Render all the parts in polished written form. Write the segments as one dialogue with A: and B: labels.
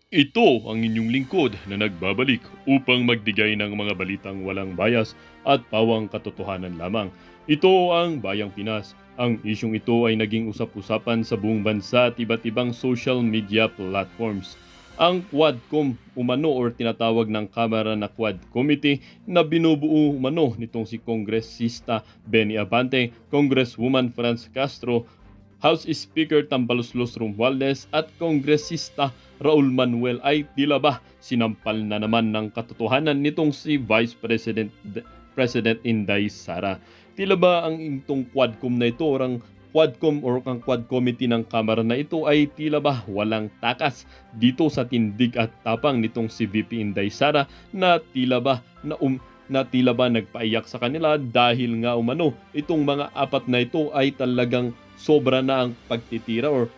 A: Ito ang inyong lingkod na nagbabalik upang magbigay ng mga balitang walang bias at pawang katotohanan lamang. Ito ang Bayang Pinas. Ang isyong ito ay naging usap-usapan sa buong bansa at iba't ibang social media platforms. Ang Quadcom umano or tinatawag ng Kamara na Quad Committee na binubuo umano nitong si Kongresista Benny Abante, Congresswoman Franz Castro, House Speaker Tambaloslos Romualdez at Kongresista Raul Manuel ay tila ba sinampal na naman ng katotohanan nitong si President Inday Sara. Tila ba ang itong Quadcom na ito or ang Quadcom or ang Quad Committee ng Kamara na ito ay tila ba walang takas dito sa tindig at tapang nitong si VP Inday Sara na tila ba nagpaiyak sa kanila dahil nga umano itong mga apat na ito ay talagang sobra na ang pagtitira or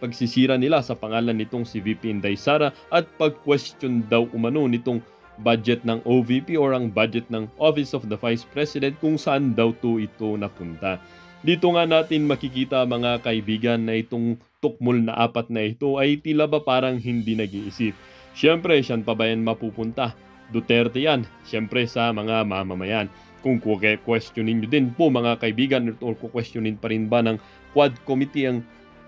A: pagsisira nila sa pangalan nitong si VP Inday Sara at pag-question daw umano nitong budget ng OVP or ang budget ng Office of the Vice President kung saan daw ito napunta. Dito nga natin makikita mga kaibigan na itong tukmol na apat na ito ay tila ba parang hindi nag-iisip. Siyempre, siyan pa ba yan mapupunta? Duterte yan, siyempre sa mga mamamayan. Kung questionin nyo din po mga kaibigan or questionin pa rin ba ng Quad Committee ang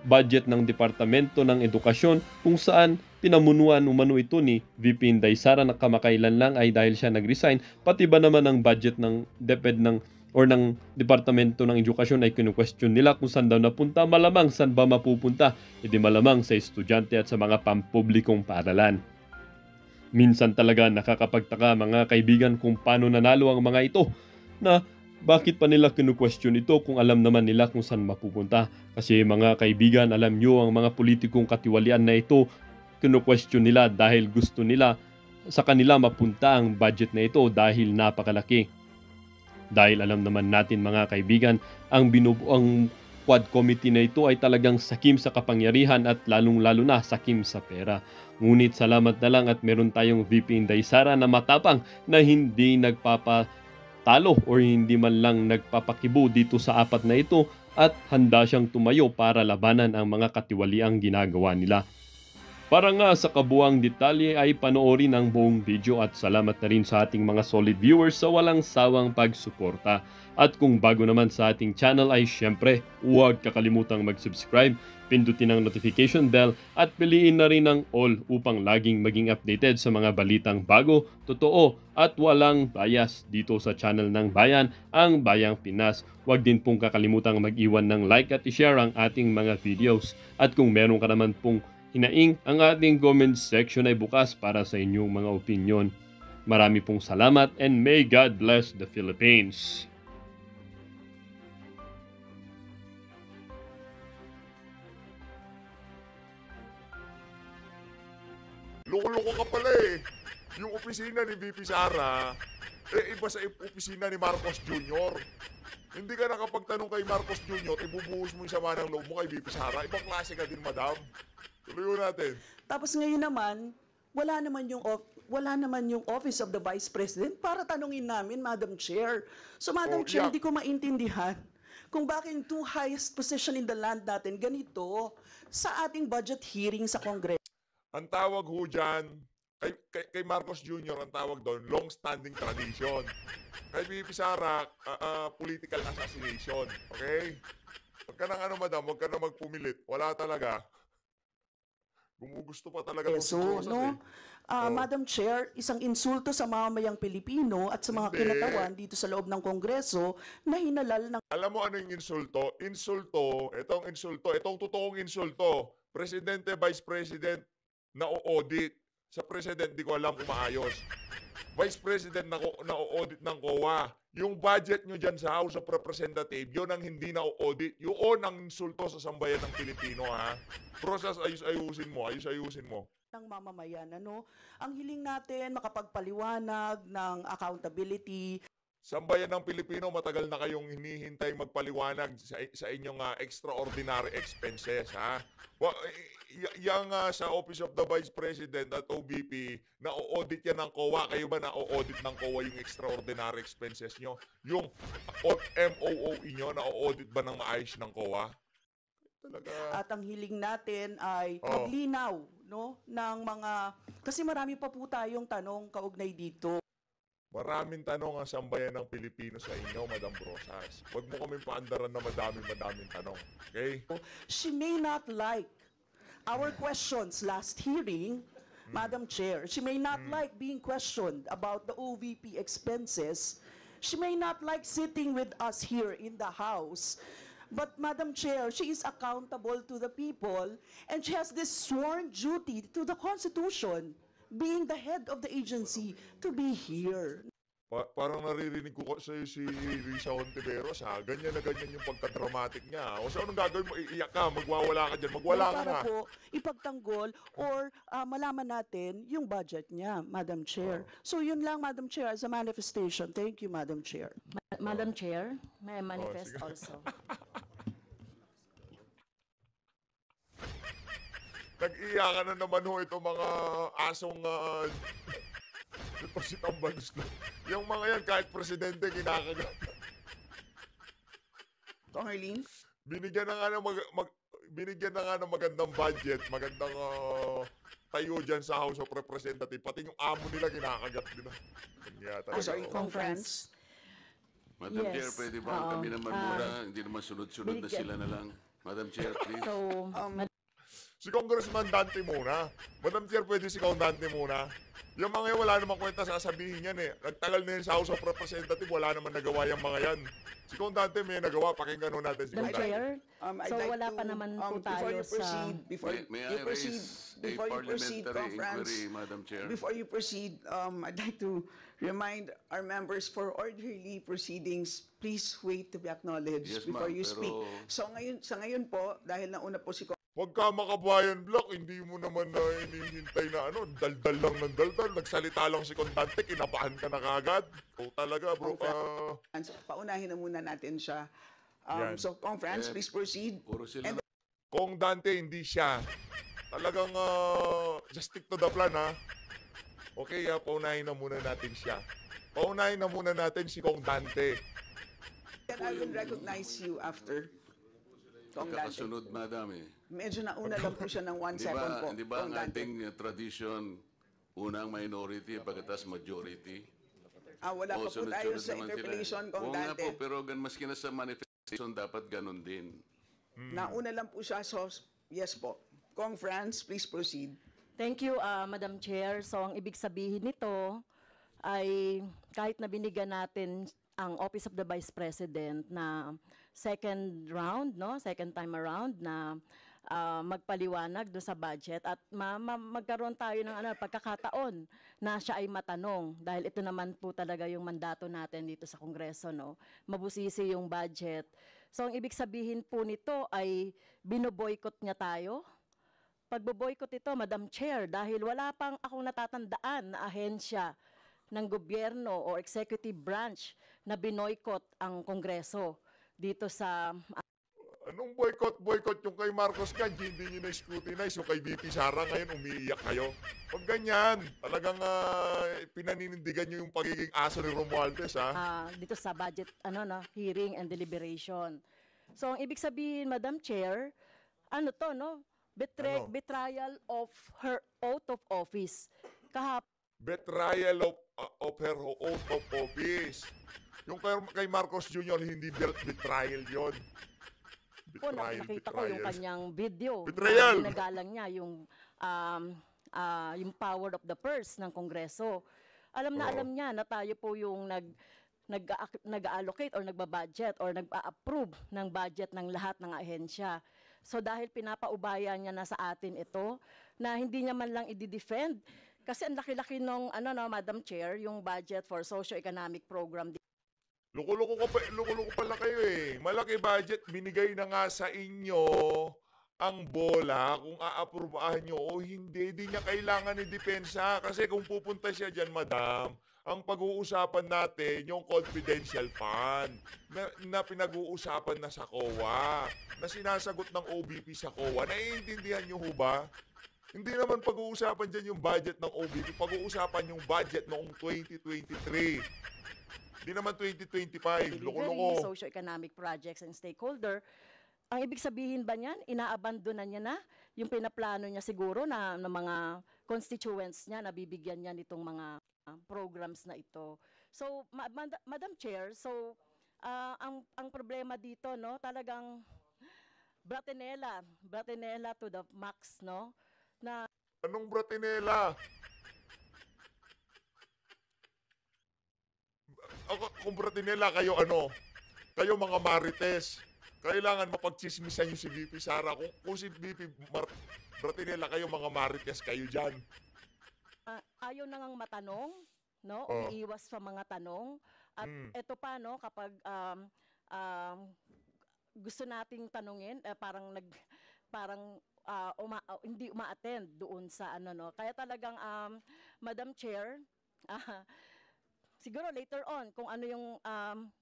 A: budget ng Departamento ng Edukasyon kung saan pinamunuan umano ito ni VP Inday Sara na kamakailan lang ay dahil siya nag-resign, pati ba naman ang budget ng DepEd ng Departamento ng Edukasyon ay kinu-question nila kung saan daw napunta, malamang saan ba mapupunta, hindi malamang sa estudyante at sa mga pampublikong paaralan. Minsan talaga nakakapagtaka mga kaibigan kung paano nanalo ang mga ito na bakit pa nila kinu-question ito kung alam naman nila kung saan mapupunta. Kasi mga kaibigan, alam nyo ang mga politikong katiwalian na ito, kinu-question nila dahil gusto nila sa kanila mapunta ang budget na ito dahil napakalaki. Dahil alam naman natin mga kaibigan, ang Quad Committee na ito ay talagang sakim sa kapangyarihan at lalong-lalo na sakim sa pera. Ngunit salamat na lang at meron tayong VP Inday Sara na matapang na hindi nagpapatalo or hindi man lang nagpapakibo dito sa apat na ito at handa siyang tumayo para labanan ang mga katiwaliang ginagawa nila. Para nga sa kabuang detalye ay panoorin ang buong video at salamat na rin sa ating mga solid viewers sa walang sawang pagsuporta. At kung bago naman sa ating channel ay syempre huwag kakalimutang mag-subscribe, pindutin ang notification bell at piliin na rin ang all upang laging maging updated sa mga balitang bago, totoo at walang bias dito sa channel ng Bayan, ang Bayang Pinas. Huwag din pong kakalimutang mag-iwan ng like at i-share ang ating mga videos. At kung meron ka naman pong hinaing, ang ating comment section ay bukas para sa inyong mga opinion. Marami pong salamat and may God bless the Philippines.
B: Loko-loko ka pala eh. Yung opisina ni VP Sara, iba sa opisina ni Marcos Jr. Hindi ka nakapagtanong kay Marcos Jr., ibubuhos mo yung sama ng loob mo kay VP Sara. Ibang klase ka din, madam. Tuloy natin.
C: Tapos ngayon naman, wala naman yung Office of the Vice President para tanungin namin, Madam Chair. So Madam Chair, hindi ko maintindihan kung bakit yung two highest position in the land natin ganito sa ating budget hearing sa Congress.
B: Ang tawag ho dyan, kay Marcos Jr., ang tawag doon, long-standing tradition. Kay VP Sara, political assassination. Okay? Huwag ka nang madam, huwag ka nang magpumilit. Wala talaga. Gumugusto pa talaga ng
C: no? Madam Chair, isang insulto sa mamamayang Pilipino at sa mga kinatawan dito sa loob ng Kongreso na hinalal ng...
B: Alam mo ano yung insulto? Itong totoong insulto. Presidente, Vice President, na-audit. Sa President, di ko alam kung maayos. Vice President, na-audit ng COA. Yung budget nyo dyan sa House of Representatives, yun ang hindi na-audit. Yun ang insulto sa sambayan ng Pilipino, ha? Process, ayusin mo.
C: ng mamamayan, ano? Ang hiling natin makapagpaliwanag ng accountability.
B: Sambayan ng Pilipino, matagal na kayong hinihintay magpaliwanag sa inyong extraordinary expenses, ha? Yang sa Office of the Vice President at OVP, na-audit yan ng COA. Kayo ba na-audit ng COA yung extraordinary expenses nyo? Yung MOOE nyo, na-audit ba ng maayos ng COA? talaga.
C: At ang hiling natin ay
B: Oo.
C: maglinaw, no, ng mga, kasi marami pa po tayong tanong kaugnay dito.
B: Maraming tanong ang sambayan ng Pilipino sa inyo, Madam Brosas. Huwag mo kaming paandaran na madaming tanong. Okay?
C: She may not like our questions last hearing, Madam Chair. She may not like being questioned about the OVP expenses. She may not like sitting with us here in the House. But Madam Chair, she is accountable to the people and she has this sworn duty to the Constitution, being the head of the agency, to be here.
B: Parang naririnig ko sa'yo si Risa Hontiveros, ha? Ganyan na ganyan yung pagka-dramatic niya. O so, anong gagawin mo? Iiyak ka, magwawala ka dyan, magwala ka na.
C: Para po ipagtanggol or malaman natin yung budget niya, Madam Chair. So yun lang, Madam Chair, as a manifestation. Thank you, Madam Chair.
D: Madam Chair, may I manifest
B: sige.
D: also?
B: Nag-iyakan na naman ho itong mga asong ito si Tambanus na. Yung mga yan, kahit presidente, kinakagat.
C: Kong Arlene?
B: Binigyan na nga ng magandang budget, magandang tayo dyan sa House of Representatives. Pati yung amo nila kinakagat din. Kanya talaga.
C: Sorry, conference.
E: Madam
D: Yes.
E: Chair, pwede ba kami naman muna? Hindi naman sunod-sunod na sila na lang. Madam Chair, please.
D: So,
B: Si Congressman Dante muna. Madam Chair, pwede si Kong Dante muna. Yung mga yan, wala namang kwenta sasabihin yan eh. Nagtagal na yun sa House of Representatives, wala naman nagawa yung mga yan. Si Kong Dante may nagawa, pakinggan ho natin si
D: Madam
B: Kong Dante.
D: Chair,
F: I'd
D: so
F: like
D: wala
F: to,
D: pa naman po
F: before
D: tayo
F: you
D: sa...
F: proceed, before
E: May
F: you
E: I
F: proceed,
E: raise a
F: before you proceed,
E: parliamentary
F: conference,
E: inquiry, Madam Chair?
F: before you proceed, I'd like to remind our members for orderly proceedings, please wait to be acknowledged
E: Yes,
F: before
E: ma'am,
F: you speak.
E: pero-
F: So sa ngayon po, dahil nauna po si
B: Huwag ka makabayan block, hindi mo naman na inihintay na ano, daldal lang ng daldal, nagsalita lang si Condante, kinabahan ka na kagad. O talaga bro,
F: Conference, paunahin na muna natin siya.
B: Yan.
F: So conference,
E: Eh,
F: please proceed.
E: Puro sila
F: And-
B: Kong Dante, hindi siya. Talagang just stick to the plan ha. Okay paunahin na muna natin siya. Paunahin na muna natin si Kong Dante.
F: Then I will recognize you after. Kong Dante.
E: Pagkakasunod, Madam eh.
F: Medyo nauna lang po siya ng 1 second po.
E: Di ba
F: Kong
E: ang
F: Dante.
E: ating tradition, unang minority, pagkatas majority?
F: Wala pa po tayo sa
E: naman
F: interpellation,
E: sila.
F: Kong
E: Oo nga po,
F: Dante.
E: pero maski na sa manifestation, dapat ganun din.
F: Nauna lang po siya, so yes po. Kong France, please proceed.
D: Thank you, Madam Chair. So, ang ibig sabihin nito ay kahit na binigyan natin ang Office of the Vice President na second round, no, second time around na magpaliwanag do sa budget at magkaroon tayo ng pagkakataon na siya ay matanong dahil ito naman po talaga yung mandato natin dito sa Kongreso, no. Mabusisi yung budget. So ang ibig sabihin po nito ay binoboykot niya tayo. Pagboboykot ito, Madam Chair, dahil wala pang akong natatandaan na ahensya ng gobyerno o executive branch na binoykot ang Kongreso dito sa
B: Anong boycott yung kay Marcos ka, hindi nyo na-scrutinize. Yung kay VP Sara ngayon, umiiyak kayo. Huwag ganyan. Talagang pinaninindigan nyo yung pagiging aso ni Romualdez, ha?
D: dito sa budget hearing and deliberation. So ang ibig sabihin, Madam Chair, ano to, no?
B: Ano?
D: Betrayal of her oath of office.
B: Betrayal of her oath of office. Yung kay Marcos Jr., hindi betrayal yon.
D: Nakita ko yung kanyang video.
B: Betrayal!
D: Na ginagalang niya yung power of the purse ng Kongreso. Alam na
B: Oo.
D: alam niya na tayo po yung nag-allocate or nagbabudget or nag-approve ng budget ng lahat ng ahensya. So dahil pinapaubaya niya na sa atin ito, na hindi niya man lang i-defend, kasi ang laki-laki nung, Madam Chair, yung budget for socio-economic program.
B: Loko-loko pala kayo eh. Malaki budget, binigay na nga sa inyo ang bola kung aaprubahan nyo o hindi. Di niya kailangan i-depensa. Kasi kung pupunta siya dyan, madam, ang pag-uusapan natin yung confidential fund na pinag-uusapan na sa COA, na sinasagot ng OBP sa COA. Naiintindihan nyo ho ba? Hindi naman pag-uusapan dyan yung budget ng OBP. Pag-uusapan yung budget noong 2023. Hindi naman 2025.
D: Delivery,
B: Loko-loko.
D: socio-economic projects and stakeholder. ang ibig sabihin ba niyan, inaabandona niya na yung pinaplano niya siguro na mga constituents niya, nabibigyan niya nitong mga programs na ito. So, Madam Chair, so ang problema dito, no, talagang Bratinela to the max, no, na
B: Anong Bratinela? Kung Bratinela, kayo ano? Kayo mga marites. Kailangan mapagchismisan yung si VP Sara. Kung si VP Bratinela, kayo mga marites, kayo dyan.
D: ayaw na ngang matanong, no,
B: Oh.
D: umiiwas sa mga tanong. At ito pa, no, kapag gusto nating tanungin, parang hindi uma-attend doon sa ano, no. Kaya talagang Madam Chair, siguro later on kung ano yung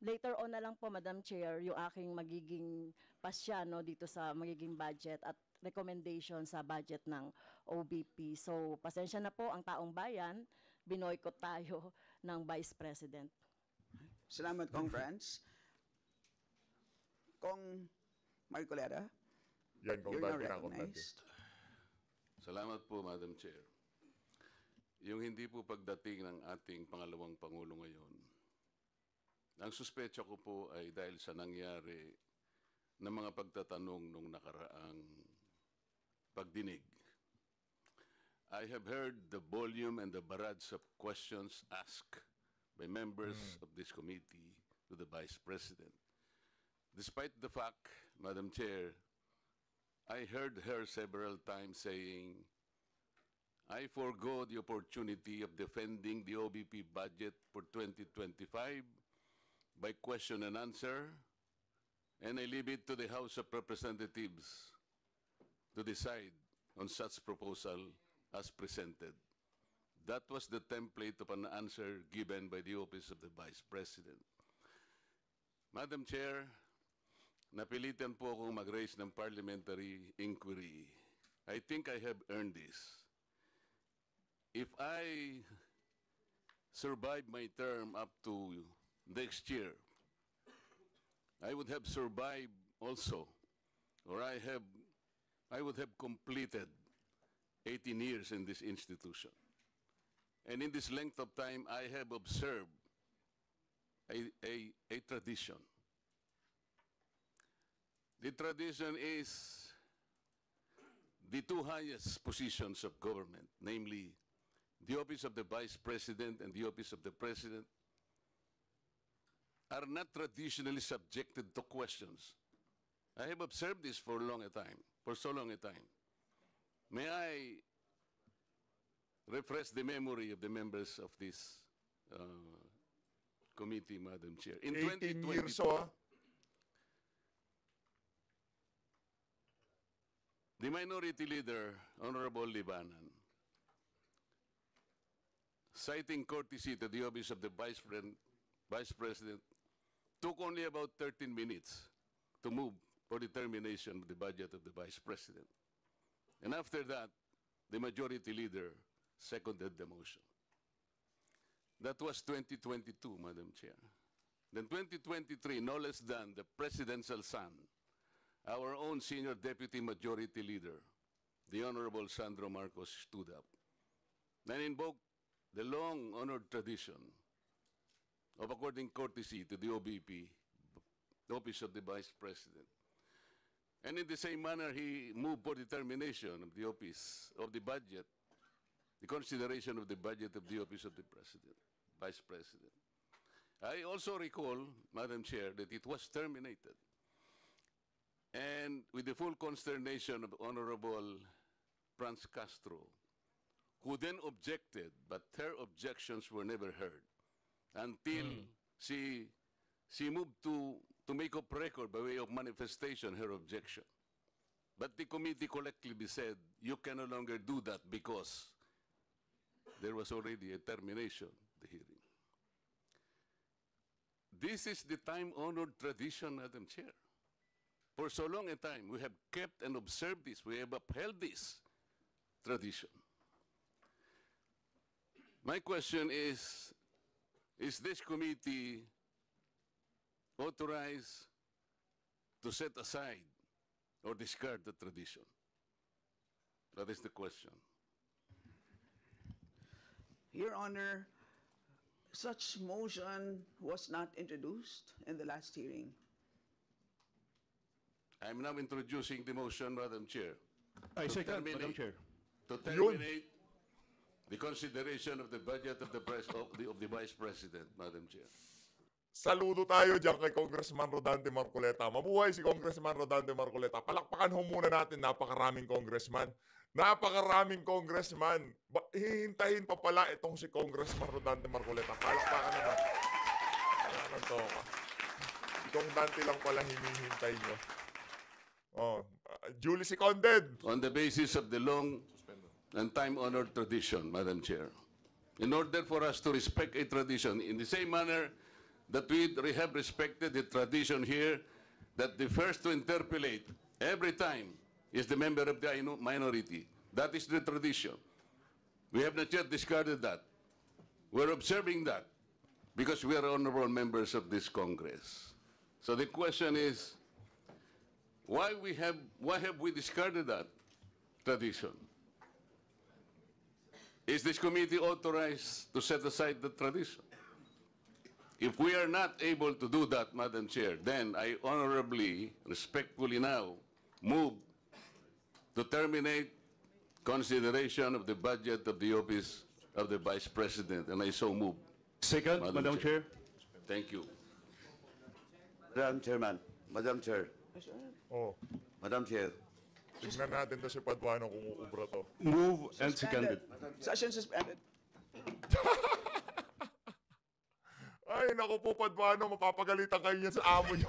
D: later on na lang po, Madam Chair, yung aking magiging pasya, no, dito sa magiging budget at recommendation sa budget ng OBP. So pasensya na po ang taong bayan, binoykot tayo ng Vice President.
F: Salamat, Kong Franz. Kong Marcoleta,
B: Yan, kung
F: you're now
B: dati na ako
F: recognized.
E: Salamat po, Madam Chair. Yung hindi po pagdating ng ating pangalawang Pangulo ngayon, ang suspecha ko po ay dahil sa nangyari na mga pagtatanong nung nakaraang pagdinig. I have heard the volume and the barrage of questions asked by members of this committee to the Vice President. Despite the fact, Madam Chair, I heard her several times saying, I forgo the opportunity of defending the OBP budget for 2025 by question and answer, and I leave it to the House of Representatives to decide on such proposal as presented. That was the template of an answer given by the Office of the Vice President. Madam Chair, napilitan po akong mag-raise ng parliamentary inquiry. I think I have earned this. If I survive my term up to next year, I would have survived also, or I would have completed 18 years in this institution. And in this length of time, I have observed a tradition. The tradition is the two highest positions of government, namely the Office of the Vice President and the Office of the President, are not traditionally subjected to questions. I have observed this for so long a time. May I refresh the memory of the members of this committee, Madam Chair. In
B: 18 years,
E: 2022, the Minority Leader, Honorable Libanan, citing courtesy to the Office of the Vice President, took only about 13 minutes to move for the termination of the budget of the Vice President. And after that, the Majority Leader seconded the motion. That was 2022, Madam Chair. Then 2023, no less than the Presidential son, our own Senior Deputy Majority Leader, the Honorable Sandro Marcos, stood up and invoked the long-honored tradition of according courtesy to the OBP, the Office of the Vice President. And in the same manner, he moved for the termination of the Office of the Budget, the consideration of the budget of the Office of the President, Vice President. I also recall, Madam Chair, that it was terminated. And with the full consternation of Honorable Franz Castro, who then objected, but her objections were never heard until she moved to make up record by way of manifestation her objection. But the committee collectively said, you can no longer do that because there was already a termination of the hearing. This is the time-honored tradition, Madam Chair. For so long a time, we have kept and observed this. We have upheld this tradition. My question is this committee authorized to set aside or discard the tradition? That is the question.
F: Your Honor, such motion was not introduced in the last hearing.
E: I'm now introducing the motion, Madam Chair.
G: I second,
E: terminate-
G: Madam Chair.
E: To terminate the consideration of the budget of the Vice President, Madam Chair.
B: Saludo tayo dyan kay Congressman Rodante Marcoleta. Mabuhay si Congressman Rodante Marcoleta. Palakpakan ho muna natin, napakaraming congressman. Napakaraming congressman. Hihintahin pa pala itong si Congressman Rodante Marcoleta. Palakpakan naman. Ano to ka? Itong Dante lang pala hinihintay nyo. Oh, duly seconded.
E: On the basis of the long and time-honored tradition, Madam Chair, in order for us to respect a tradition in the same manner that we have respected the tradition here that the first to interpolate every time is the member of the minority. That is the tradition. We have not yet discarded that. We're observing that because we are honorable members of this Congress. So the question is, why have we discarded that tradition? Is this committee authorized to set aside the tradition? If we are not able to do that, Madam Chair, then I honorably, respectfully now move to terminate consideration of the budget of the office of the Vice President, and I so move.
G: Second, Madam Chair.
E: Thank you.
H: Madam Chairman, Madam Chair,
B: Oh,
H: Madam Chair,
B: tignan natin to si Paduano kung uubra to.
G: Move and seconded.
F: Session suspended.
B: Ay, naku po, Paduano, mapapagalitan kayo yan sa amo nyo.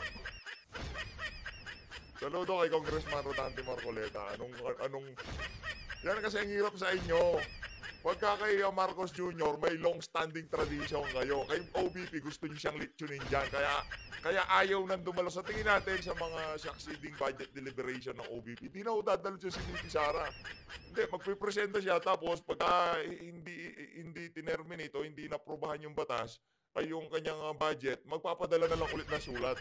B: Saludo kay Congressman Rodante Marcoleta. Anong... Yan kasi ang hirap sa inyo. Pagka kay Marcos Jr., may long-standing tradition kayo. Kay OBP, gusto niyo siyang litsunin dyan. Kaya ayaw nang dumalo. Sa tingin natin sa mga succeeding budget deliberation ng OBP, di na ho dadalo siya si VP Sara. Hindi, magpipresenta siya. Tapos pagka hindi tinerminate o hindi naprobahan yung batas, ay yung kanyang budget, magpapadala na lang ulit na sulat.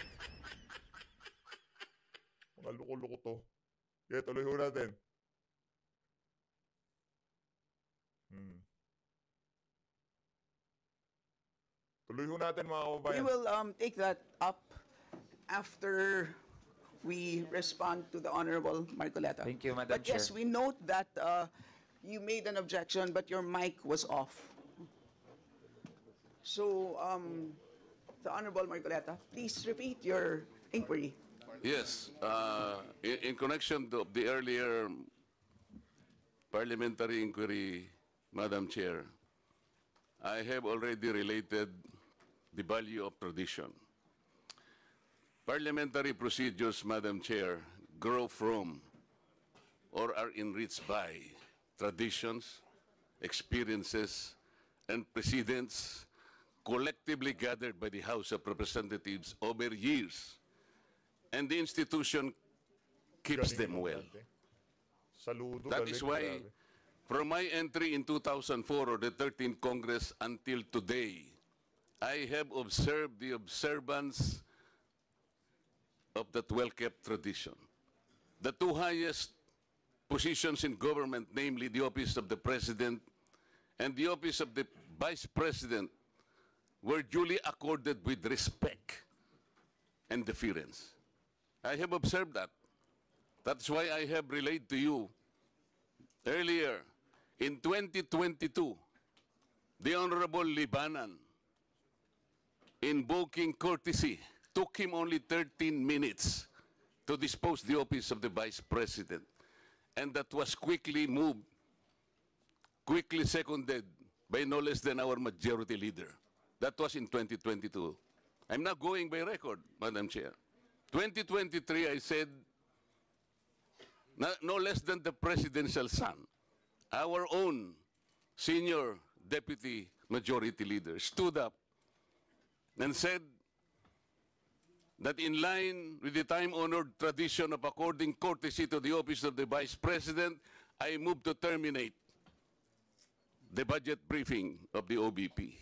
B: Mga luko-luko to. Kaya tuloy ho natin. Tuloy ho natin mga
F: We
B: kababayan.
F: will take that up after we respond to the Honorable Marcoleta.
I: Thank you, Madam
F: But yes,
I: Chair.
F: we note that you made an objection, but your mic was off. So, the Honorable Marcoleta, please repeat your inquiry.
E: Yes, in connection to the earlier parliamentary inquiry, Madam Chair, I have already related the value of tradition. Parliamentary procedures, Madam Chair, grow from or are enriched by traditions, experiences, and precedents collectively gathered by the House of Representatives over years, and the institution keeps
B: Galing
E: them
B: mo,
E: well.
B: Dante. Saludo.
E: That
B: galing,
E: is why,
B: grabe.
E: from my entry in 2004 or the 13th Congress until today, I have observed the observance of that well-kept tradition. The two highest positions in government, namely the office of the President and the office of the Vice President, were duly accorded with respect and deference. I have observed that. That's why I have relayed to you earlier, in 2022, the Honorable Libanan, invoking courtesy, took him only 13 minutes to dispose the office of the Vice President. And that was quickly moved, quickly seconded by no less than our majority leader. That was in 2022. I'm not going by record, Madam Chair. 2023, I said, no less than the presidential son, our own senior deputy majority leader, stood up and said that in line with the time-honored tradition of according courtesy to the office of the Vice President, I move to terminate the budget briefing of the OBP.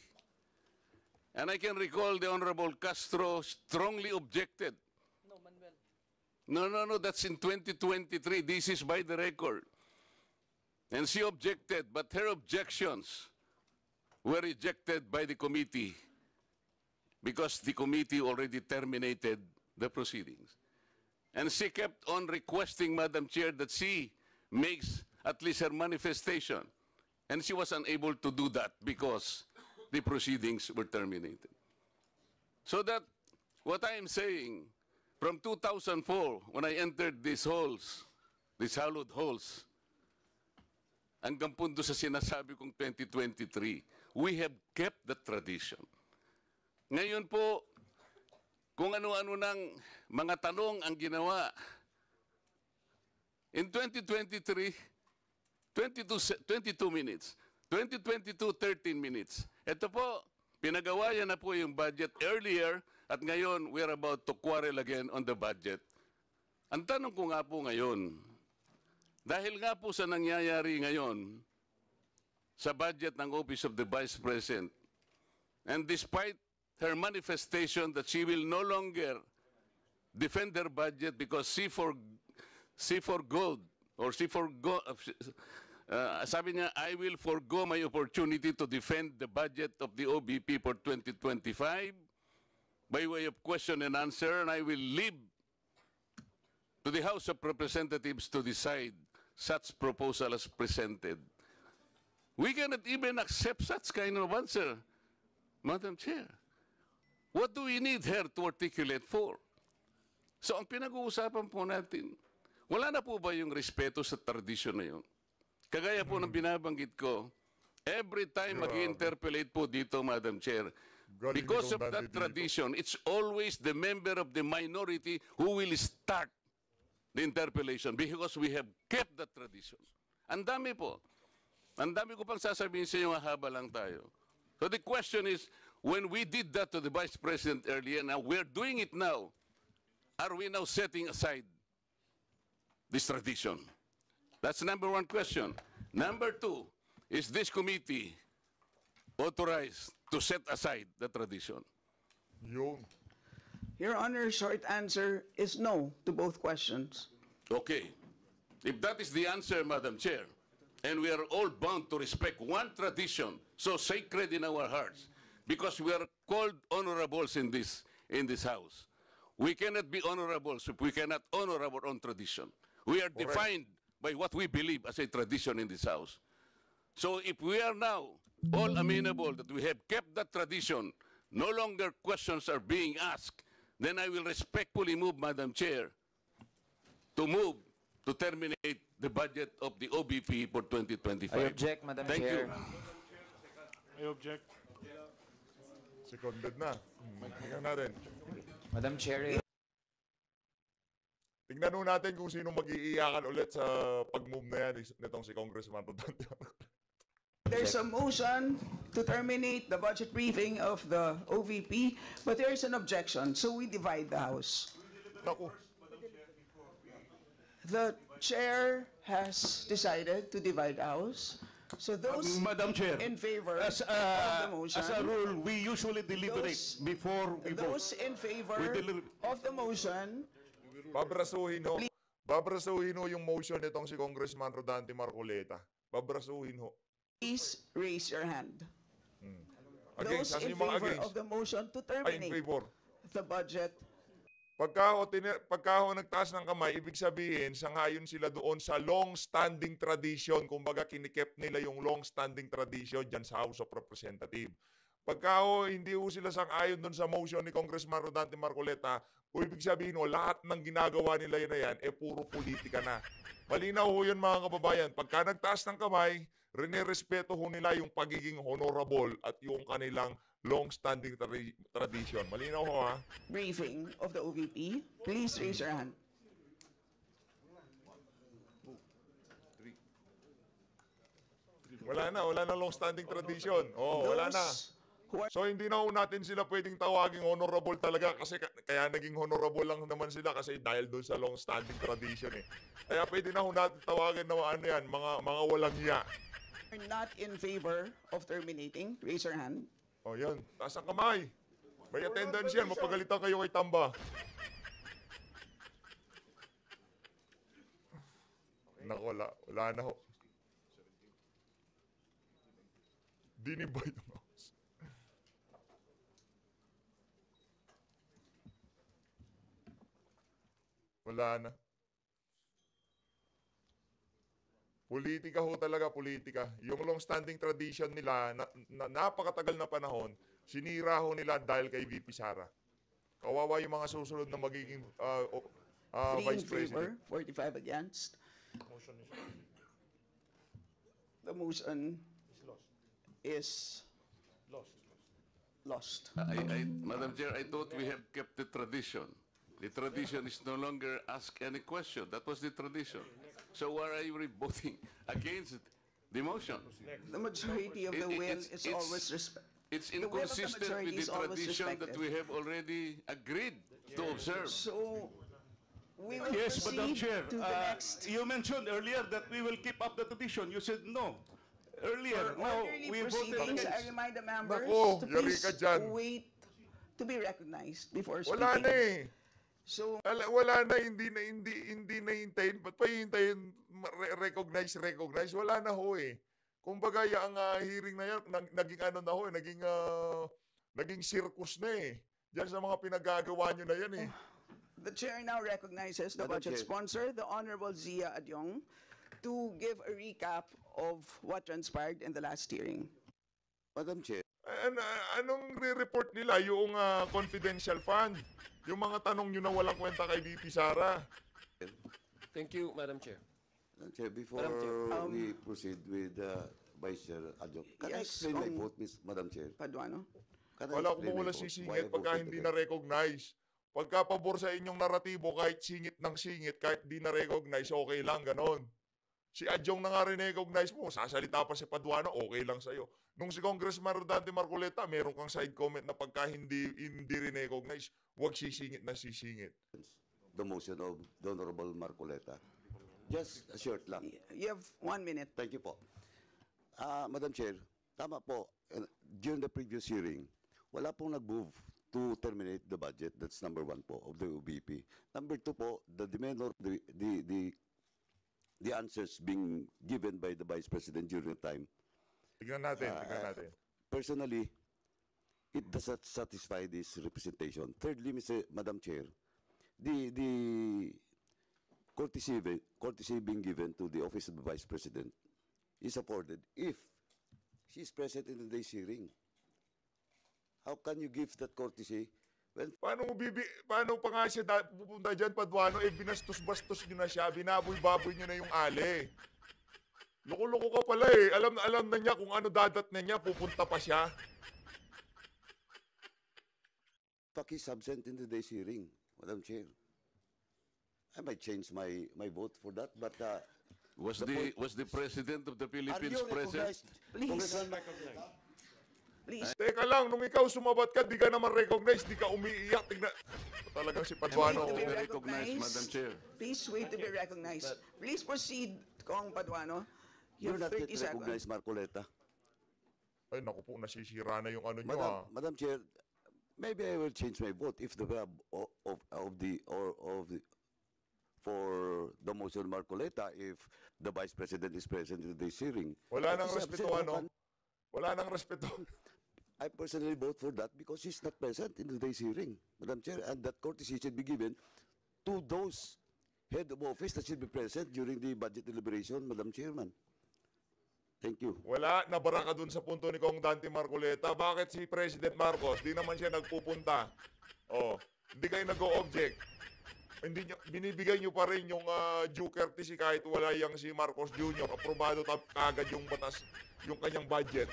E: And I can recall the Honorable Castro strongly objected. No, that's in 2023. This is by the record. And she objected, but her objections were rejected by the committee because the committee already terminated the proceedings. And she kept on requesting, Madam Chair, that she makes at least her manifestation. And she was unable to do that because the proceedings were terminated. So that what I am saying, from 2004, when I entered these halls, these hallowed halls, hanggang punto sa sinasabi kong 2023, we have kept the tradition. Ngayon po, kung ano-ano ng mga tanong ang ginawa, in 2023, 22 minutes. 2022, 13 minutes. Ito po, pinagawa yan na po yung budget earlier at ngayon we're about to quarrel again on the budget. Ang tanong ko nga po ngayon, dahil nga po sa nangyayari ngayon sa budget ng Office of the Vice President, and despite her manifestation that she will no longer defend her budget because she forgo, sabi niya, I will forgo my opportunity to defend the budget of the OBP for 2025 by way of question and answer, and I will leave to the House of Representatives to decide such proposal as presented. We cannot even accept such kind of answer, Madam Chair. What do we need her to articulate for? So ang pinag-uusapan po natin, wala na po ba yung respeto sa tradisyon na yun? Kagaya po ng binabanggit ko, every time mag-interpolate po dito, Madam Chair, because of that tradition, it's always the member of the minority who will start the interpellation because we have kept that tradition. Ang dami po. Ang dami ko pang sasabihin sa inyo, haba lang tayo. So the question is, when we did that to the Vice President earlier, now we're doing it now, are we now setting aside this tradition? That's number one question. Number two, is this committee authorized to set aside the tradition?
B: Yun.
F: Your Honor, short answer is no to both questions.
E: Okay. If that is the answer, Madam Chair, and we are all bound to respect one tradition so sacred in our hearts, because we are called honorables in this house. We cannot be honorables if we cannot honor our own tradition. We are defined by what we believe as a tradition in this house. So if we are now all amenable that we have kept that tradition, no longer questions are being asked, then I will respectfully move, Madam Chair, to move to terminate the budget of the OBP for 2025.
I: I object, Madam
E: Thank
I: Chair.
E: you.
G: I object.
B: Seconded na. Tingnan natin.
I: Madam Chair,
B: Tingnan nun natin kung sino mag-iiyakan ulit sa pag-move na yan nitong si Congressman Rodante.
F: There's a motion to terminate the budget briefing of the OVP, but there is an objection, so we divide the House.
B: Naku.
F: The chair has decided to divide the House. So those
G: Madam Chair,
F: in favor
G: as
F: of the motion,
G: a rule, we usually deliberate before we vote.
F: those in favor
G: We
F: of the motion,
B: Babrasuhin ho. Babrasuhin ho yung motion nitong si Congressman Rodante Marcoleta. Babrasuhin ho.
F: please raise your hand.
B: Against,
F: Those
B: saan
F: in
B: yung mga
F: favor
B: against?
F: of the motion to
B: Ay, in
F: terminate
B: favor.
F: the budget,
B: Pagka ho nagtaas ng kamay, ibig sabihin, sangayon sila doon sa long-standing tradition. Kumbaga, kinikep nila yung long-standing tradition dyan sa House of Representatives. Pagka ho, hindi ho sila sangayon doon sa motion ni Congressman Rodante Marcoleta, ibig sabihin ho, lahat ng ginagawa nila na yan, puro politika na. Malinaw ho yun, mga kababayan. Pagka nagtaas ng kamay, rinirespeto ho nila yung pagiging honorable at yung kanilang long-standing tradition. Malinaw ho, ha?
F: briefing of the OVP, please raise your hand.
B: Wala na long-standing tradition. Oh, wala na.
F: Those who are
B: So hindi na ho natin sila pwedeng tawaging honorable talaga kasi kaya naging honorable lang naman sila kasi dahil doon sa long-standing tradition eh. Kaya pwede na ho natin tawagan na ano yan, mga walang iya.
F: not in favor of terminating, raise your hand.
B: Oh, yan. Taas ang kamay. May attendance yan. Mapagalitan kayo kay Tamba. Nako, wala na ho. Dinibay yung mouse. Wala na. Politika ho talaga, politika. Yung long-standing tradition nila, napakatagal na panahon, sinira ho nila dahil kay VP Sara. Kawawa yung mga susunod na magiging
F: Three in
B: Vice
F: favor,
B: President.
F: 45 against. The motion is lost.
E: Madam Chair, I thought we have kept the tradition. The tradition is no longer ask any question. That was the tradition. So why are you voting against the motion?
F: The majority of the will is always respect.
E: It's
F: The will of the
E: inconsistent
F: majority
E: with
F: is
E: the
F: always
E: tradition that
F: respected.
E: we have already agreed to observe.
F: So we will
G: Yes, Madam
F: proceed
G: Chair.
F: to the next.
G: You mentioned earlier that we will keep up the tradition. You said no. Earlier,
F: For
G: now
F: orderly
G: we voted
F: proceedings, I
G: against.
F: remind the members
B: Nako,
F: to
B: yari
F: please
B: ka dyan.
F: wait to be recognized before
B: Wala
F: speaking.
B: na eh.
F: So
B: Wala na, hindi na hintayin. Ba't pa hintayin recognize? Wala na ho eh. Kumbaga, ang hearing na yan, naging ano na ho eh, naging circus na eh. Diyan sa mga pinagagawa nyo na yan eh.
F: the chair now recognizes the
H: Madam
F: budget
H: Chair.
F: sponsor, the Honorable Zia Adyong, to give a recap of what transpired in the last hearing.
H: Madam Chair,
B: Anong re-report nila? Yung confidential fund. Yung mga tanong nyo na walang kwenta kay VP Sara.
J: Thank you, Madam Chair.
H: Madam Chair, before
J: Madam Chair.
H: we proceed with Vice Chair Adjok, can I
F: Yes,
H: explain my
F: um,
H: vote, Madam Chair?
F: Paduano?
H: Can I
B: Wala ko
H: explain my
B: wala
H: vote? Why I
B: sisingit pagka
H: voted
B: hindi
H: against?
B: na-recognize. Pagka pabor sa inyong naratibo, kahit singit ng singit, kahit di na-recognize, okay lang, ganon. Si Adjong na nga rin-recognize mo, sasalita pa si Paduano, okay lang sa'yo. Nung si Congressman Rodante Marcoleta, meron kang side comment na pagka hindi rin-recognize, huwag sisingit na sisingit.
H: The motion of the Honorable Marcoleta. Just a short lang.
F: You have 1 minute.
H: Thank you po. Madam Chair, tama po. During the previous hearing, wala pong nag-move to terminate the budget. That's number 1 po of the OBP. Number 2 po, the demand or the answers being given by the Vice President during the time.
B: Tignan natin.
H: Personally, it does not satisfy this representation. Thirdly, Madam Chair, the courtesy being given to the Office of the Vice President is afforded if she is present in today's hearing. How can you give that courtesy when
B: Paano pa nga siya pupunta dyan, Paduano, binastos-bastos nyo na siya, binaboy-baboy nyo na yung ali. Loko-loko ka pala eh. Alam na niya kung ano dadat na niya, pupunta pa siya.
H: Fact is absent in today's hearing, Madam Chair? I might change my vote for that, but
E: Was the President of the
H: are
E: Philippines
H: you
E: present?
H: recognized?
F: Please.
H: Congressman,
F: Please.
B: Teka lang, nung ikaw sumabat ka, di ka naman recognize, di ka umiiyak. Tignan. Talagang si Paduano.
F: To be
E: be recognized,
F: recognized.
E: Madam Chair.
F: Please wait to be recognized. Please proceed, Kong Paduano. You
H: you're
F: have
H: not yet
F: 30 seconds.
H: recognized, Marcoleta.
B: Ay, naku po, nasisira na yung ano nyo ah.
H: Madam Chair, maybe I will change my vote if the for the motion Marcoleta if the Vice President is present in this hearing.
B: Wala
H: But
B: nang
H: she's
B: respeto,
H: absent.
B: ano? Wala nang respeto.
H: I personally vote for that because she's not present in today's hearing, Madam Chair, and that courtesy should be given to those head of office that should be present during the budget deliberation, Madam Chairman. Thank you.
B: Wala, nabara ka dun sa punto ni Kong Dante Marcoleta. Bakit si President Marcos, di naman siya nagpupunta? Oh, hindi kayo nag-o-object. Hindi nyo, binibigay nyo pa rin yung due courtesy kahit wala yung si Marcos Jr. Aprobado kagad yung batas, yung kanyang budget.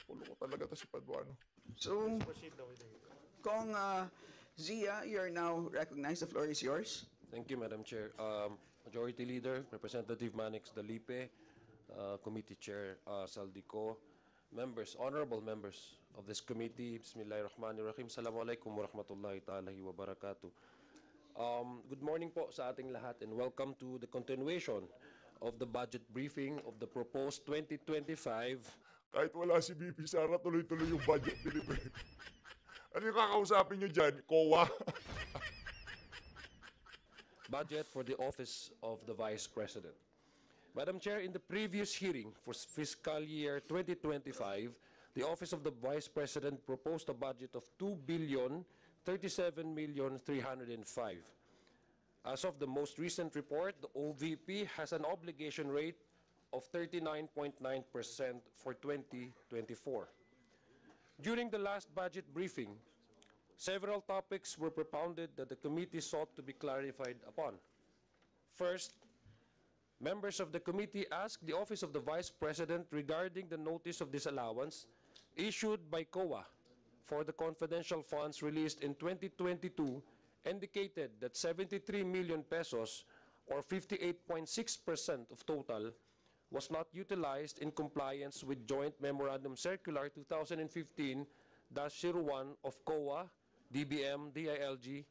B: Ulo ko talaga to si Paduano.
F: So, Kong Zia, you're now recognized. The floor is yours.
J: Thank you, Madam Chair. Majority Leader, Representative Manix Dalipe, Committee Chair Saldico, members, honorable members of this committee, Bismillahirrahmanirrahim. Assalamualaikum warahmatullahi ta'ala wa barakatuh. Good morning po sa ating lahat and welcome to the continuation of the budget briefing of the proposed 2025
B: Kahit wala si BP Sara, tuloy-tuloy yung budget delivery. Ano yung kakausapin nyo dyan? COA?
J: budget for the Office of the Vice President. Madam Chair, in the previous hearing for fiscal year 2025, the Office of the Vice President proposed a budget of 2,037,305. As of the most recent report, the OVP has an obligation rate of 39.9% for 2024. During the last budget briefing, several topics were propounded that the committee sought to be clarified upon. First, members of the committee asked the Office of the Vice President regarding the notice of disallowance issued by COA for the confidential funds released in 2022 indicated that 73 million pesos or 58.6% of total was not utilized in compliance with Joint Memorandum Circular 2015-01 of COA, DBM, DILG,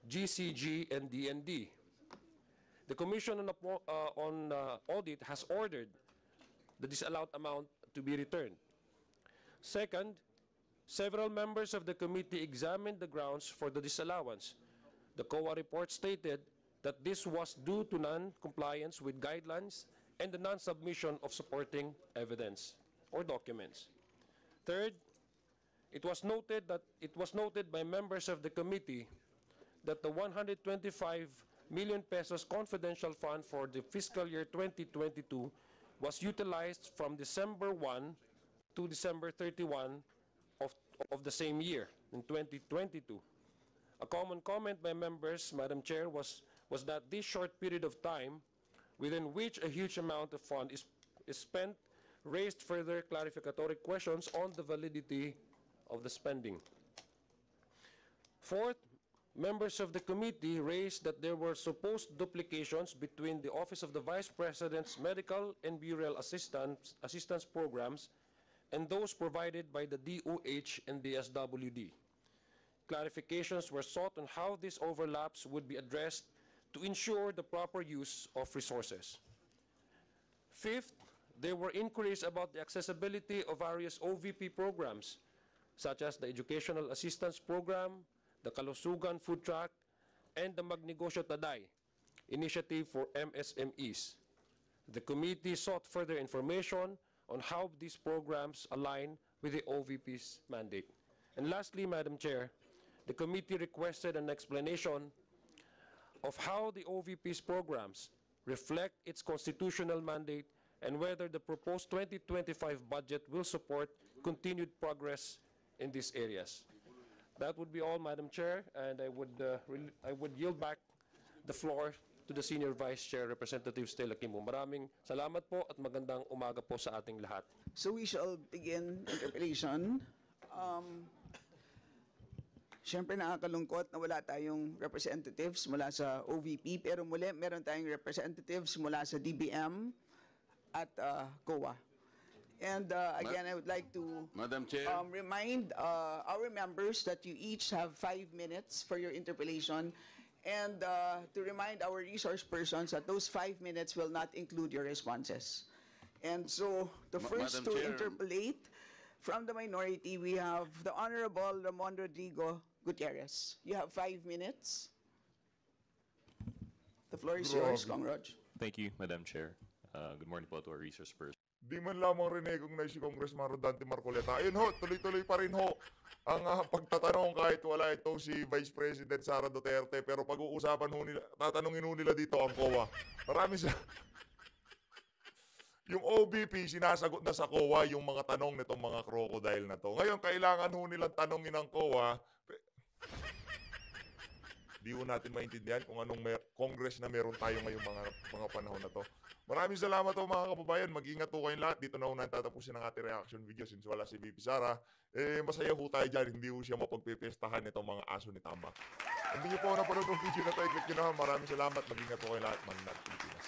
J: GCG, and DND. The Commission on Audit has ordered the disallowed amount to be returned. Second, several members of the committee examined the grounds for the disallowance. The COA report stated that this was due to non-compliance with guidelines and the non-submission of supporting evidence or documents. Third, it was noted by members of the committee that the 125 million pesos confidential fund for the fiscal year 2022 was utilized from December 1 to December 31 of the same year, in 2022. A common comment by members, Madam Chair, was that this short period of time within which a huge amount of fund is spent raised further clarificatory questions on the validity of the spending. Fourth, members of the committee raised that there were supposed duplications between the Office of the Vice President's medical and burial assistance programs and those provided by the DOH and the SWD. Clarifications were sought on how these overlaps would be addressed to ensure the proper use of resources. Fifth, there were inquiries about the accessibility of various OVP programs, such as the Educational Assistance Program, the Kalusugan Food Truck, and the Magnegosyo Taday initiative for MSMEs. The committee sought further information on how these programs align with the OVP's mandate. And lastly, Madam Chair, the committee requested an explanation of how the OVP's programs reflect its constitutional mandate and whether the proposed 2025 budget will support continued progress in these areas. That would be all, Madam Chair, and I would yield back the floor to the Senior Vice Chair, Representative Stella Kimbo. Maraming salamat po at magandang umaga po sa ating lahat.
F: So we shall begin interpellation. Siyempre nakakalungkot na wala tayong representatives mula sa OVP, pero muli meron tayong representatives mula sa DBM at COA. And again, I would like to
E: Madam Chair.
F: Remind our members that you each have 5 minutes for your interpellation, and to remind our resource persons that those 5 minutes will not include your responses. And so the first
E: Madam
F: to
E: Chair.
F: interpellate from the minority, we have the Honorable Ramon Rodrigo Gutierrez. You have 5 minutes. The floor is yours, Kong Rog.
K: Thank you, Madam Chair. Good morning po to our resource person.
B: Di man lamang recognize si Congressman Rodante Marcoleta. Ayun ho, tuloy-tuloy pa rin ho ang pagtatanong kahit wala itong si Vice President Sara Duterte. Pero pag-uusapan ho nila, tatanungin ho nila dito ang COA. Marami sa... Yung OVP, sinasagot na sa COA yung mga tanong nitong mga crocodile na to. Ngayon, kailangan ho nilang tanongin ng COA. Di ho natin maintindihan kung anong Congress na meron tayo ngayong mga panahon na to. Maraming salamat po mga kababayan. Mag-ingat po kayong lahat. Dito na ho tatapusin ang ating reaction video since wala si VP Sara. Masaya ho tayo dyan. Hindi ho siya mapagpipestahan itong mga aso ni Tama. Hindi niyo po napanood ang video na to. I-click nyo na. Maraming salamat. Mag-ingat po kayong lahat. Manang Pilipinas.